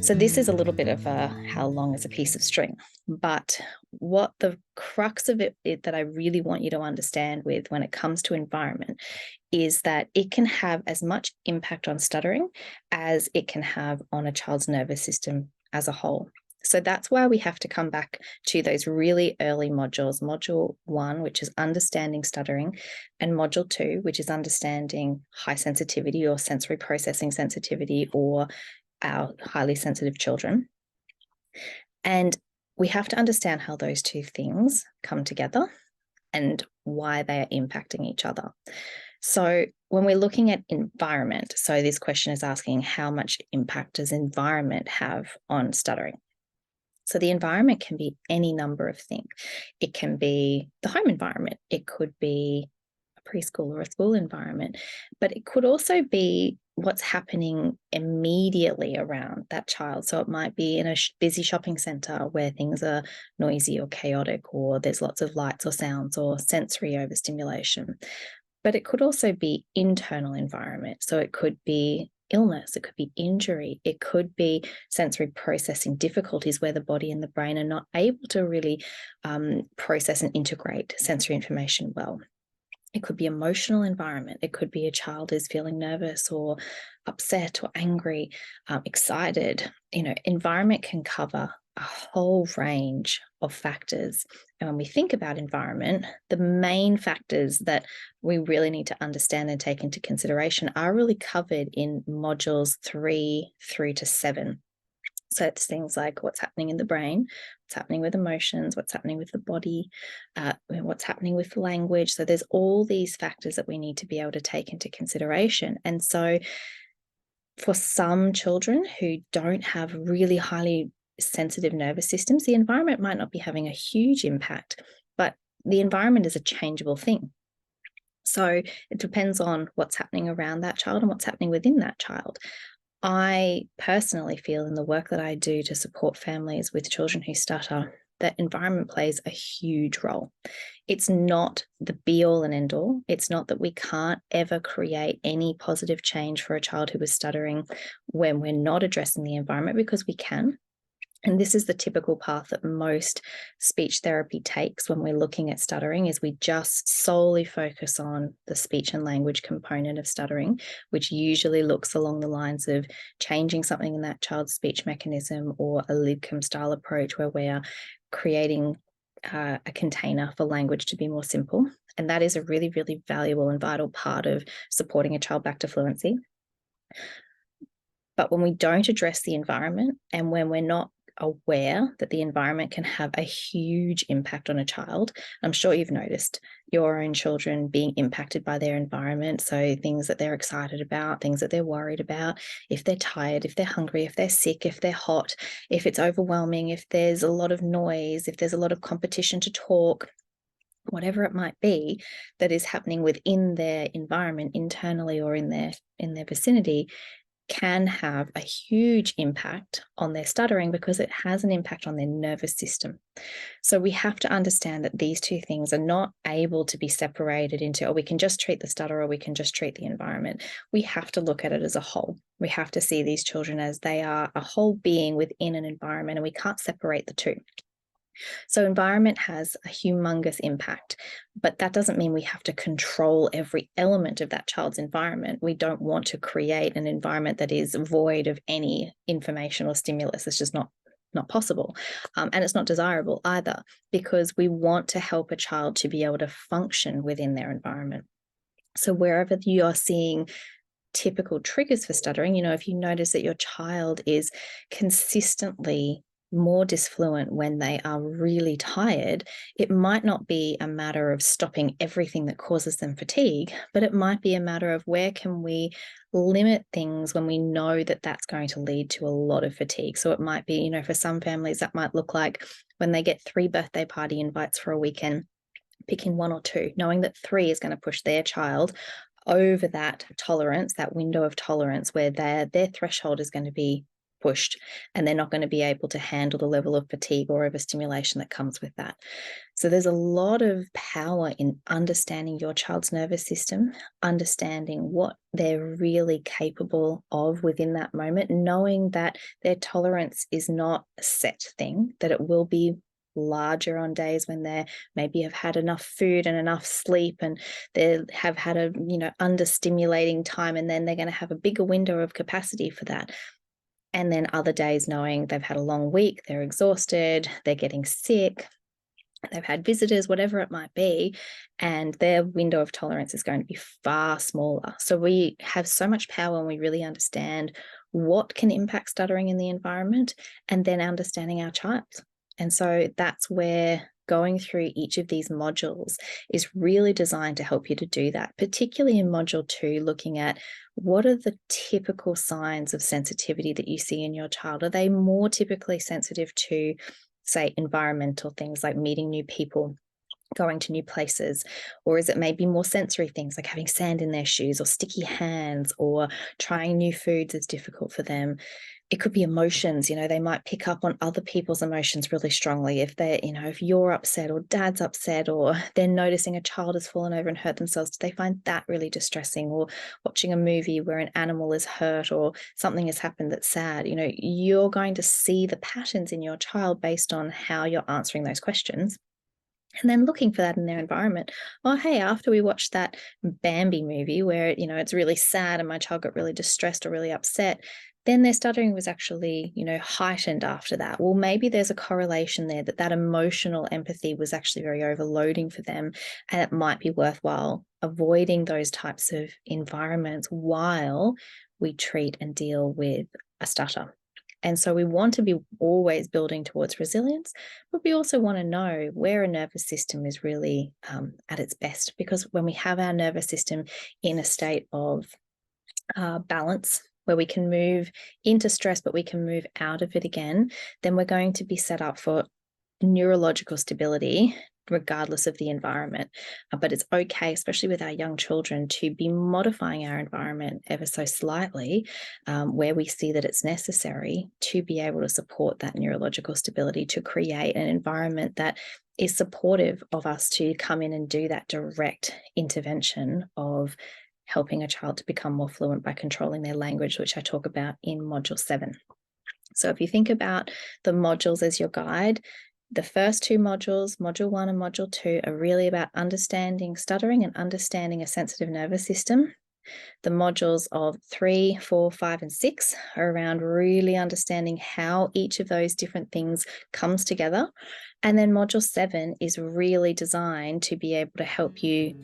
So this is a little bit of a how long is a piece of string, but what the crux of it that I really want you to understand with when it comes to environment is that it can have as much impact on stuttering as it can have on a child's nervous system as a whole. So that's why we have to come back to those really early modules, module 1, which is understanding stuttering, and module 2, which is understanding high sensitivity or sensory processing sensitivity, or our highly sensitive children. And we have to understand how those two things come together and why they are impacting each other. So when we're looking at environment, so this question is asking how much impact does environment have on stuttering? So the environment can be any number of things. It can be the home environment. It could be a preschool or a school environment, but it could also be what's happening immediately around that child. So it might be in a busy shopping center where things are noisy or chaotic, or there's lots of lights or sounds or sensory overstimulation. But it could also be internal environment. So it could be illness, it could be injury, it could be sensory processing difficulties where the body and the brain are not able to really process and integrate sensory information well. It could be emotional environment. It could be a child is feeling nervous or upset or angry, excited. Environment can cover a whole range of factors. And when we think about environment, the main factors that we really need to understand and take into consideration are really covered in modules 3 through to 7. So it's things like what's happening in the brain, what's happening with emotions, what's happening with the body, what's happening with language. So there's all these factors that we need to be able to take into consideration. And so for some children who don't have really highly sensitive nervous systems, the environment might not be having a huge impact, but the environment is a changeable thing. So it depends on what's happening around that child and what's happening within that child. I personally feel in the work that I do to support families with children who stutter, that environment plays a huge role. It's not the be-all and end-all. It's not that we can't ever create any positive change for a child who is stuttering when we're not addressing the environment, because we can. And this is the typical path that most speech therapy takes when we're looking at stuttering, is we just solely focus on the speech and language component of stuttering, which usually looks along the lines of changing something in that child's speech mechanism, or a LIDCOM style approach where we're creating a container for language to be more simple. And that is a really, really valuable and vital part of supporting a child back to fluency. But when we don't address the environment, and when we're not aware that the environment can have a huge impact on a child. I'm sure you've noticed your own children being impacted by their environment. So things that they're excited about, things that they're worried about, if they're tired, if they're hungry, if they're sick, if they're hot, if it's overwhelming, if there's a lot of noise, if there's a lot of competition to talk, whatever it might be that is happening within their environment internally or in their vicinity, can have a huge impact on their stuttering, because it has an impact on their nervous system. So we have to understand that these two things are not able to be separated into, we can just treat the stutter or we can just treat the environment. We have to look at it as a whole. We have to see these children as they are a whole being within an environment, and we can't separate the two. So environment has a humongous impact, but that doesn't mean we have to control every element of that child's environment. We don't want to create an environment that is void of any information or stimulus. It's just not possible. And it's not desirable either, because we want to help a child to be able to function within their environment. So wherever you are seeing typical triggers for stuttering, if you notice that your child is consistently more disfluent when they are really tired, it might not be a matter of stopping everything that causes them fatigue, but it might be a matter of where can we limit things when we know that that's going to lead to a lot of fatigue. So it might be, for some families, that might look like when they get 3 birthday party invites for a weekend, picking 1 or 2, knowing that 3 is going to push their child over that tolerance, that window of tolerance where their threshold is going to be pushed, and they're not going to be able to handle the level of fatigue or overstimulation that comes with that. So there's a lot of power in understanding your child's nervous system, understanding what they're really capable of within that moment, knowing that their tolerance is not a set thing, that it will be larger on days when they maybe have had enough food and enough sleep, and they have had a understimulating time, and then they're going to have a bigger window of capacity for that. And then other days knowing they've had a long week, they're exhausted, they're getting sick, they've had visitors, whatever it might be, and their window of tolerance is going to be far smaller. So we have so much power when we really understand what can impact stuttering in the environment, and then understanding our child. And so that's where going through each of these modules is really designed to help you to do that, particularly in module 2, looking at what are the typical signs of sensitivity that you see in your child. Are they more typically sensitive to, say, environmental things like meeting new people, going to new places? Or is it maybe more sensory things like having sand in their shoes, or sticky hands, or trying new foods is difficult for them? It could be emotions. They might pick up on other people's emotions really strongly. If they're, if you're upset or dad's upset, or they're noticing a child has fallen over and hurt themselves, do they find that really distressing? Or watching a movie where an animal is hurt or something has happened that's sad. You're going to see the patterns in your child based on how you're answering those questions. And then looking for that in their environment. Oh, hey, after we watched that Bambi movie where, it's really sad and my child got really distressed or really upset, then their stuttering was actually, heightened after that. Well, maybe there's a correlation there that emotional empathy was actually very overloading for them. And it might be worthwhile avoiding those types of environments while we treat and deal with a stutter. And so we want to be always building towards resilience, but we also want to know where a nervous system is really at its best. Because when we have our nervous system in a state of balance, where we can move into stress, but we can move out of it again, then we're going to be set up for neurological stability regardless of the environment. But it's okay, especially with our young children, to be modifying our environment ever so slightly where we see that it's necessary to be able to support that neurological stability, to create an environment that is supportive of us to come in and do that direct intervention of helping a child to become more fluent by controlling their language, which I talk about in module 7. So if you think about the modules as your guide, the first 2 modules, module 1 and module 2, are really about understanding stuttering and understanding a sensitive nervous system. The modules of 3, 4, 5, and 6 are around really understanding how each of those different things comes together. And then module 7 is really designed to be able to help you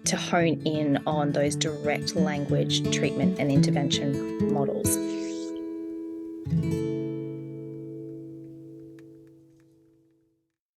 to hone in on those direct language treatment and intervention models.